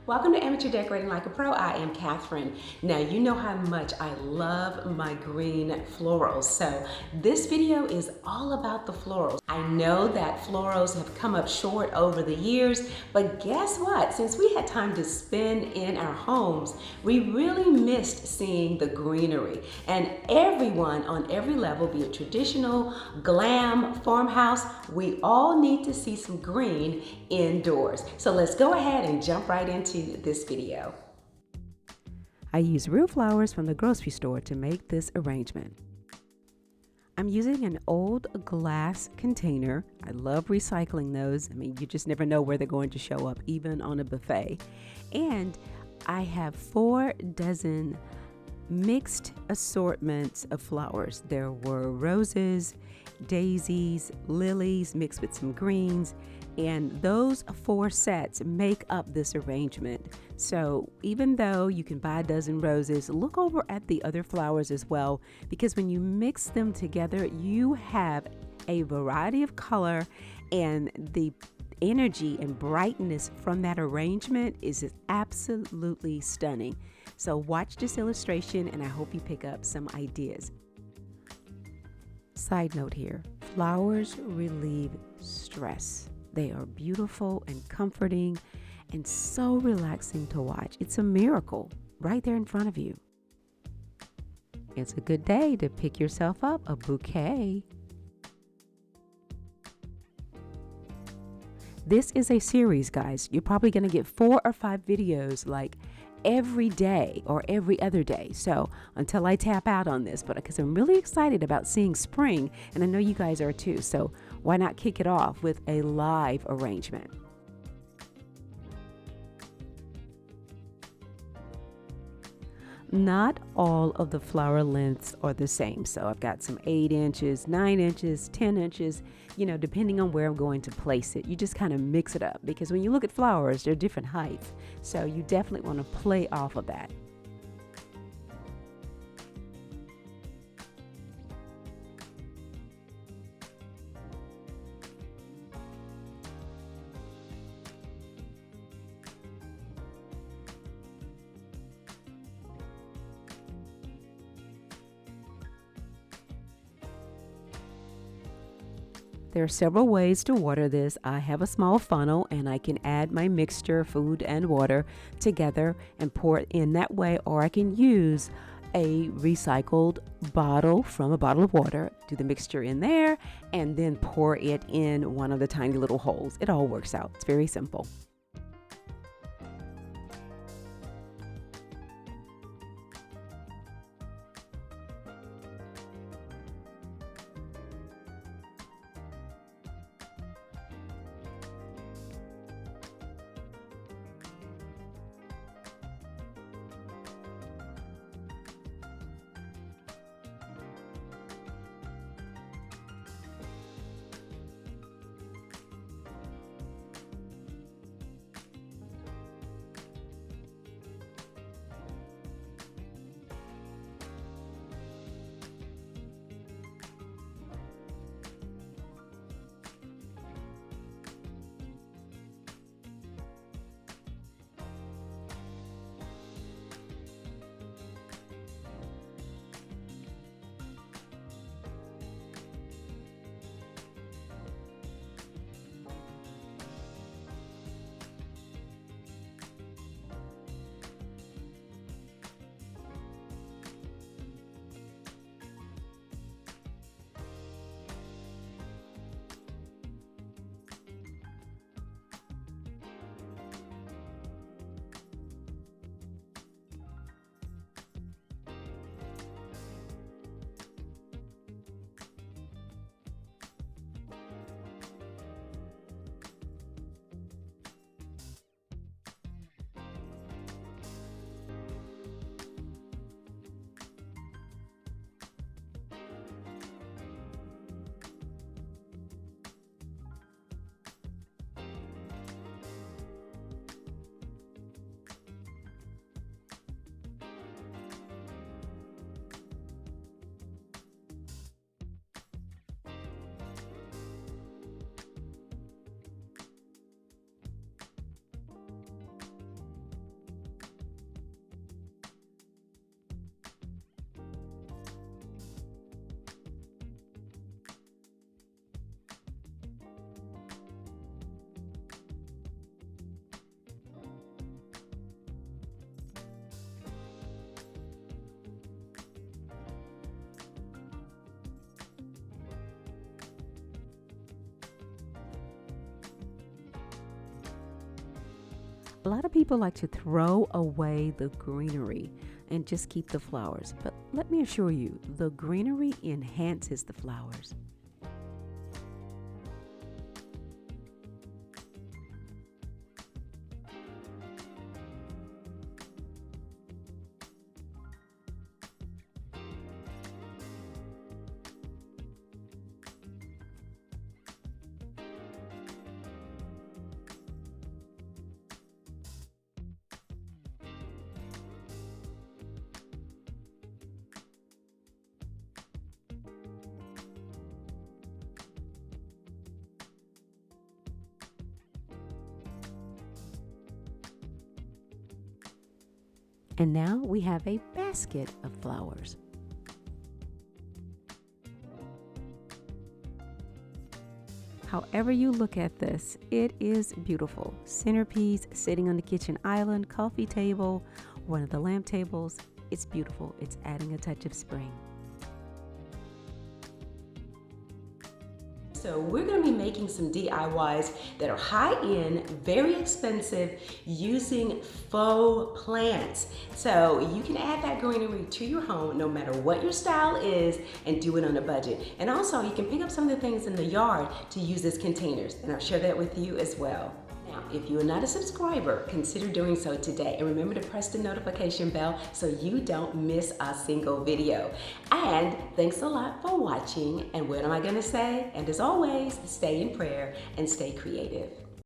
Welcome to Amateur Decorating Like a Pro. I am Catherine. Now you know how much I love my green florals. So this video is all about the florals. I know that florals have come up short over the years, but guess what? Since we had time to spend in our homes, we really missed seeing the greenery. And everyone on every level, be it traditional, glam, farmhouse, we all need to see some green indoors. So let's go ahead and jump right into this video. I use real flowers from the grocery store to make this arrangement. I'm using an old glass container. I love recycling those. I mean, you just never know where they're going to show up, even on a buffet. And I have 4 dozen mixed assortments of flowers. There were roses, daisies, lilies mixed with some greens, and those 4 sets make up this arrangement. So even though you can buy a dozen roses, look over at the other flowers as well, because when you mix them together, you have a variety of color, and the energy and brightness from that arrangement is absolutely stunning. So watch this illustration and I hope you pick up some ideas. Side note here, flowers relieve stress. They are beautiful and comforting and so relaxing to watch. It's a miracle right there in front of you. It's a good day to pick yourself up a bouquet. This is a series, guys. You're probably going to get 4 or 5 videos like every day or every other day. So until I tap out on this, but because I'm really excited about seeing spring, and I know you guys are too. So why not kick it off with a live arrangement? Not all of the flower lengths are the same. So I've got some 8 inches, 9 inches, 10 inches, depending on where I'm going to place it. You just kind of mix it up because when you look at flowers, they're different heights. So you definitely want to play off of that. There are several ways to water this. I have a small funnel and I can add my mixture, food and water together and pour it in that way, or I can use a recycled bottle from a bottle of water, do the mixture in there and then pour it in one of the tiny little holes. It all works out. It's very simple. A lot of people like to throw away the greenery and just keep the flowers, but let me assure you, the greenery enhances the flowers. And now we have a basket of flowers. However you look at this, it is beautiful. Centerpiece sitting on the kitchen island, coffee table, one of the lamp tables. It's beautiful. It's adding a touch of spring. So we're going to be making some DIYs that are high-end, very expensive, using faux plants. So you can add that greenery to your home no matter what your style is and do it on a budget. And also you can pick up some of the things in the yard to use as containers, and I'll share that with you as well. Now, if you are not a subscriber, consider doing so today, and remember to press the notification bell so you don't miss a single video. And thanks a lot for watching, and what am I going to say? And as always, stay in prayer and stay creative.